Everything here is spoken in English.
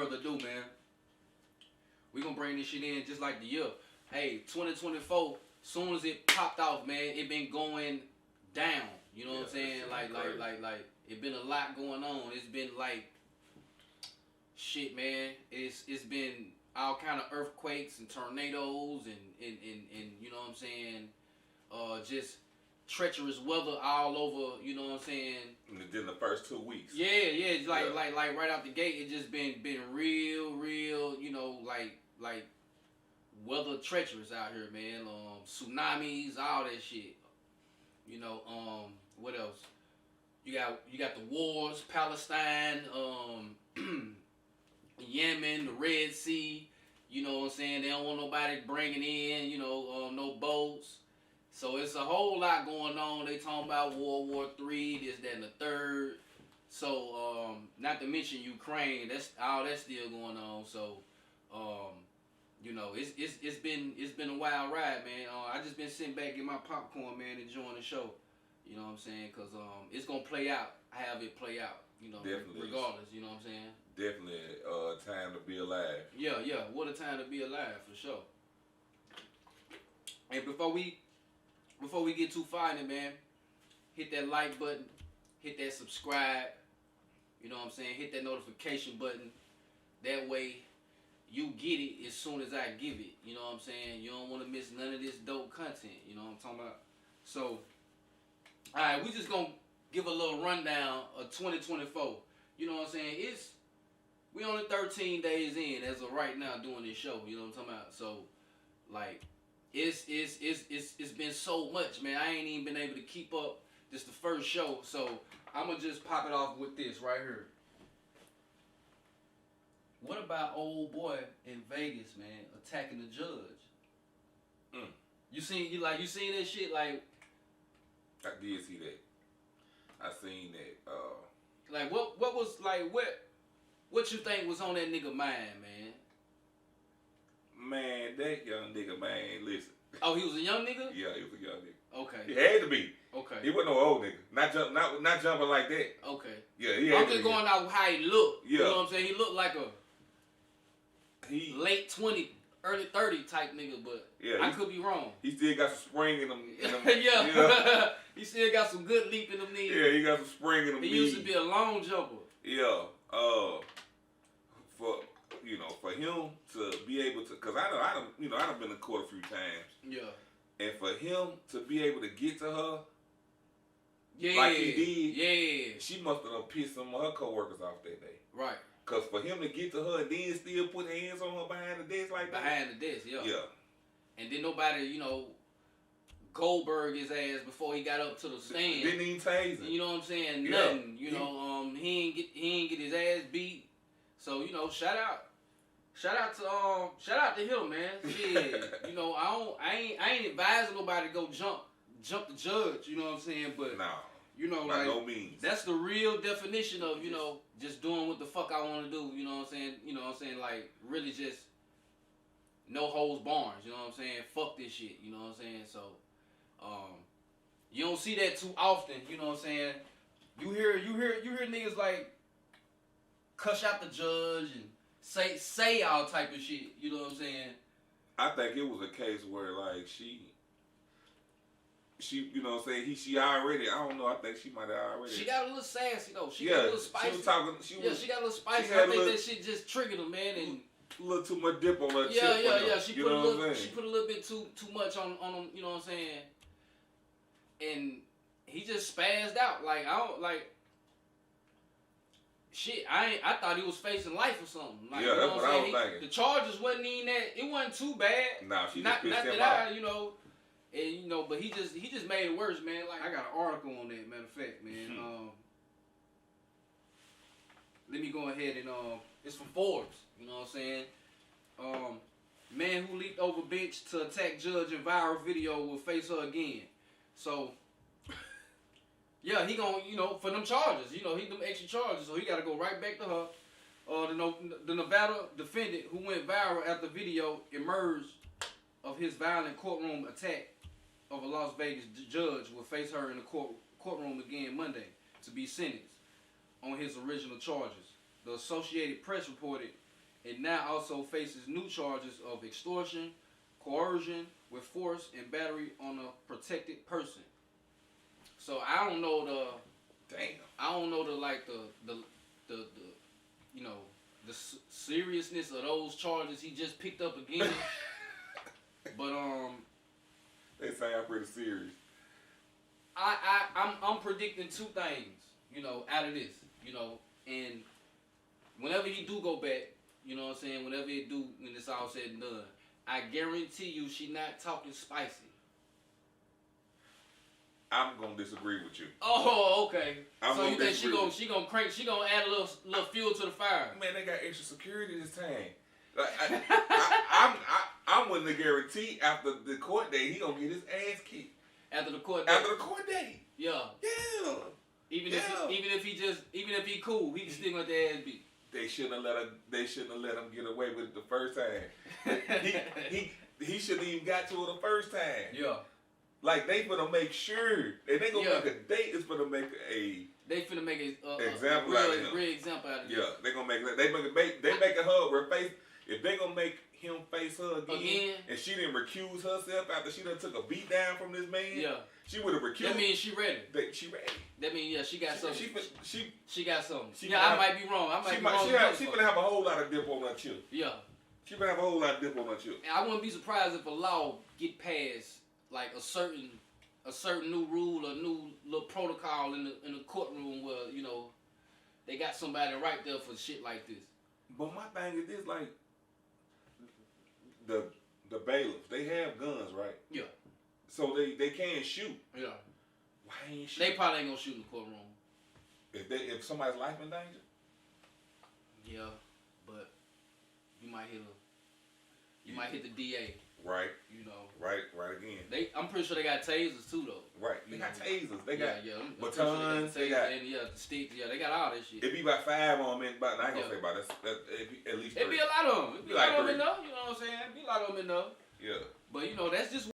further ado, man, we gonna bring this shit in just like the year. Hey, 2024, soon as it popped off, man, it been going down. You know what I'm saying? Like, it been a lot going on. It's been like, shit, man. It's been all kind of earthquakes and tornadoes and you know what I'm saying? Just treacherous weather all over. You know what I'm saying? In the first 2 weeks. Yeah. It's like right out the gate, it just been real. You know, like weather treacherous out here, man. Tsunamis, all that shit. You know, what else? You got the wars, Palestine, Yemen, the Red Sea. You know what I'm saying? They don't want nobody bringing in, you know, no boats. So it's a whole lot going on. They talking about World War III, this, that, and the third. So, not to mention Ukraine. That's still going on. So, you know, it's been a wild ride, man. I just been sitting back in my popcorn, man, enjoying the show. You know what I'm saying? Cause it's gonna play out. Have it play out. You know, definitely regardless. You know what I'm saying? Definitely time to be alive. Yeah. What a time to be alive, for sure. And before we get too far in it, man, hit that like button, hit that subscribe. You know what I'm saying? Hit that notification button. That way, you get it as soon as I give it. You know what I'm saying? You don't want to miss none of this dope content. You know what I'm talking about? So, alright, we just gonna give a little rundown of 2024. You know what I'm saying? We only 13 days in as of right now doing this show. You know what I'm talking about? So, like, it's been so much, man. I ain't even been able to keep up. This the first show, so I'm gonna just pop it off with this right here. What about old boy in Vegas, man, attacking the judge? You seen that shit? Like, I did see that. I seen that. Like what was like what you think was on that nigga mind, man? Man, that young nigga, man, listen. Oh, he was a young nigga? Yeah, he was a young nigga. Okay. He had to be. Okay. He wasn't no old nigga. Not jumping like that. Okay. Yeah, he had I'm just going out how he looked. Yeah. You know what I'm saying? He looked like a late 20, early 30 type nigga, but yeah, I could be wrong. He still got some spring in him. Yeah. Yeah. He still got some good leap in them knees. Yeah, he got some spring in them knees. He used to be a long jumper. Yeah. For him to be able to, cause I done been in court a few times. Yeah. And for him to be able to get to her, yeah, like he did, yeah, she must have pissed some of her coworkers off that day. Right. Cause for him to get to her and then still put hands on her behind the desk like that. Behind the desk, yeah. Yeah. And then nobody, Goldberg his ass before he got up to the stand. Didn't even tase him. You know what I'm saying? Yeah. Nothing. He ain't get his ass beat. So, shout out to him, man. Shit. I ain't advising nobody to go jump the judge, you know what I'm saying? But no. By no means. That's the real definition of, just doing what the fuck I want to do, you know what I'm saying? Like, really just no holds barns, you know what I'm saying? Fuck this shit, you know what I'm saying? So, you don't see that too often, you know what I'm saying? You hear niggas like cuss out the judge and say all type of shit, you know what I'm saying? I think it was a case where like she you know what I'm saying, she already, I don't know, I think she might have already. She got a little sassy though. She got a little spicy. She was talking, she got a little spicy. I think that shit just triggered her, man, and a little too much dip on her chip. Yeah. She put a little bit too much on him, you know what I'm saying? And he just spazzed out. Like, I don't like shit, I thought he was facing life or something. Like, yeah, that's what I was thinking. The charges wasn't even that. It wasn't too bad. Nah, she not just pissed him that off. And but he just made it worse, man. Like, I got an article on that, matter of fact, man. Let me go ahead and it's from Forbes. You know what I'm saying? Man who leaped over bench to attack judge in viral video will face her again. So. Yeah, he gonna, for them charges, he them extra charges, so he gotta go right back to her. The Nevada defendant who went viral after video emerged of his violent courtroom attack of a Las Vegas judge will face her in the courtroom again Monday to be sentenced on his original charges. The Associated Press reported and now also faces new charges of extortion, coercion with force, and battery on a protected person. So I don't know the. Damn. I don't know the you know the seriousness of those charges he just picked up again. But they sound pretty serious. I'm predicting two things, you know, out of this, you know, and whenever he do go back, you know what I'm saying, whenever he do, when it's all said and done, I guarantee you she not talking spicy. I'm gonna disagree with you. Oh, okay. So you think she gonna add a little fuel to the fire? Man, they got extra security this time. Like, I'm willing to guarantee after the court date he gonna get his ass kicked. After the court date. After the court date. Yeah. Yeah. Even if he cool, he can still get the ass beat. They shouldn't have let him get away with it the first time. he shouldn't even got to it the first time. Yeah. Like they finna make sure, and they gonna make a date. Is finna make a. They finna make a example real, out of him. Real example out of him. Yeah, they gonna make they make a her where face. If they gonna make him face her again, and she didn't recuse herself after she done took a beat down from this man. Yeah. She would have recused. That means she ready. She ready. That means she got something. She got something. She I might be wrong. She gonna have a whole lot of dip on her chip. Yeah. She gonna have a whole lot of dip on her chip. And I wouldn't be surprised if a law get passed like a certain new rule or new little protocol in the courtroom where, you know, they got somebody right there for shit like this. But my thing is this, like the bailiffs, they have guns, right? Yeah. So they can shoot. Yeah. Why ain't shoot? They probably ain't gonna shoot in the courtroom. If somebody's life in danger? Yeah, but you might hit the DA. Right. You know. Right again. I'm pretty sure they got tasers too though. Right. They got tasers. They got batons. They got the sticks. Yeah, they got all that shit. It'd be about 5 on them. I ain't gonna say about that. It'd be at least 3. It'd be a lot of them. It'd be like a lot of them enough. You know what I'm saying? It'd be a lot of them enough. Yeah. But you know, that's just